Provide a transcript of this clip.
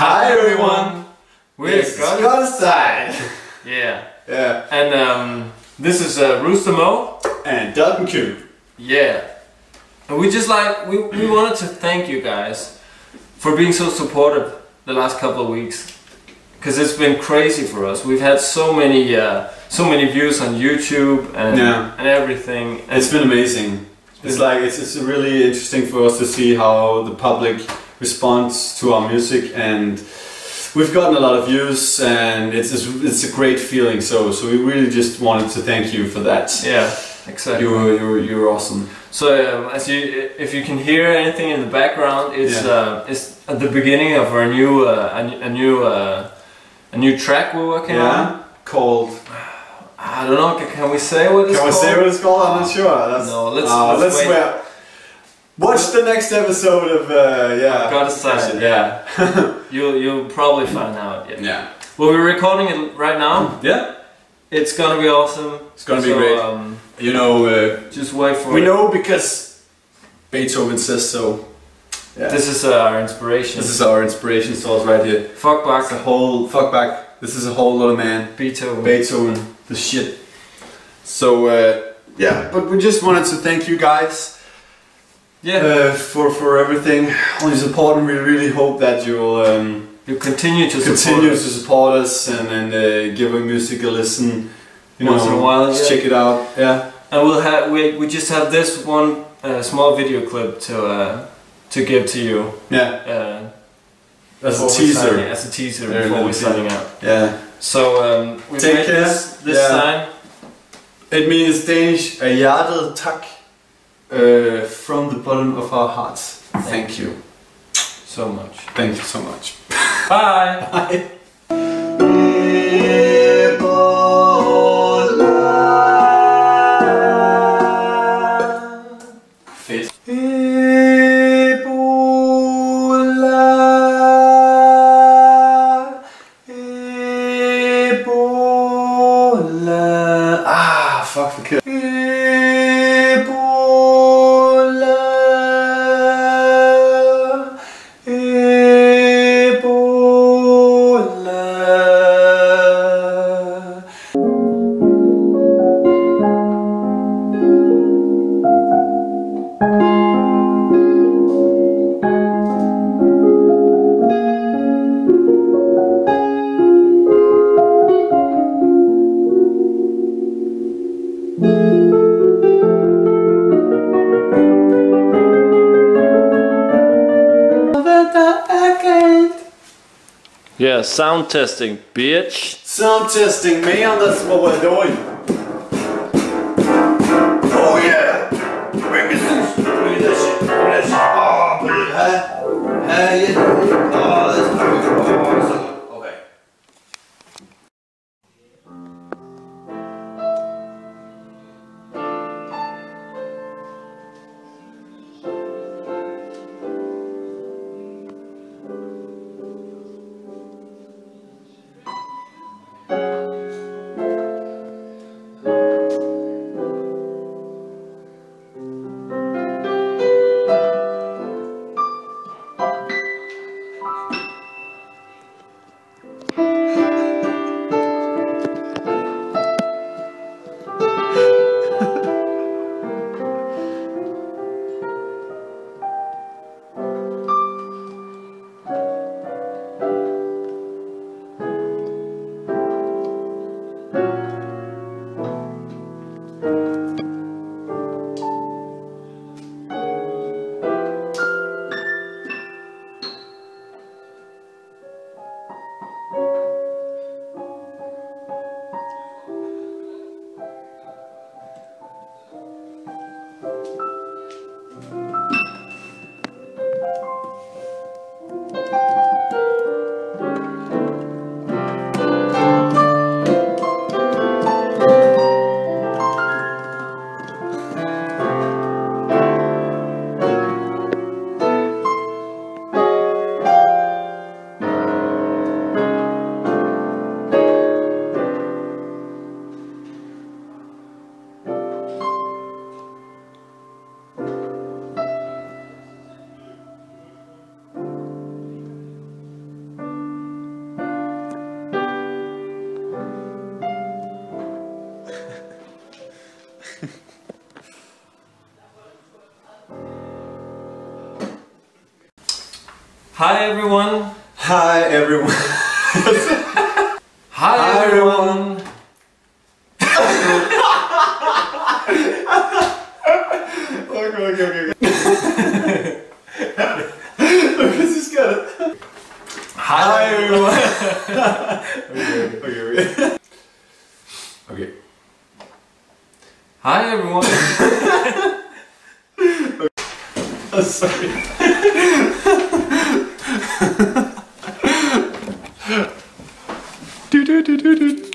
Hi everyone! We're Scottside! Yeah. Yeah. And this is Rooster Mo. And Dalton Q. Yeah. And we wanted to thank you guys for being so supportive the last couple of weeks. Because it's been crazy for us. We've had so many views on YouTube and everything. And it's been amazing. It's really interesting for us to see how the public responds to our music, and we've gotten a lot of views, and it's a great feeling. So we really just wanted to thank you for that. Yeah, exactly. You're awesome. So if you can hear anything in the background, it's at the beginning of our new a new track we're working on. Called. I don't know. Can we say what it's called? Can we say what it's called? I'm not sure. No, let's wait. Watch the next episode of Scottside. Yeah. You'll probably find out. Yeah. Well, we're recording it right now. Yeah. It's gonna be awesome. It's gonna be great. You know, just wait for it. We know because Beethoven says so. Yeah. This is our inspiration. This is our inspiration source right here. Fuck back. This is a whole lot of man. Beethoven. The shit. So yeah, but we just wanted to thank you guys. Yeah. For everything, all your support, and we really hope that you'll continue to support us and give our music a listen. Once in a while, just check it out. Yeah. And we just have this one small video clip to give to you. Yeah. As a teaser. As a teaser before we're signing out. Yeah. So we made this sign. It means Danish, hjertet tak, from the bottom of our hearts. Thank you so much. Thank you so much. Bye. Bye. Fuck the kid. Yeah, sound testing, bitch. Sound testing, man, that's what we're doing. Oh yeah! Bring this shit. Bring this shit. Oh, put it, yeah. Oh, that's perfect. Oh, okay. Hi everyone. Hi everyone. Hi everyone. Okay. This is good. Hi everyone. Okay. Hi everyone. Oh, sorry. Do.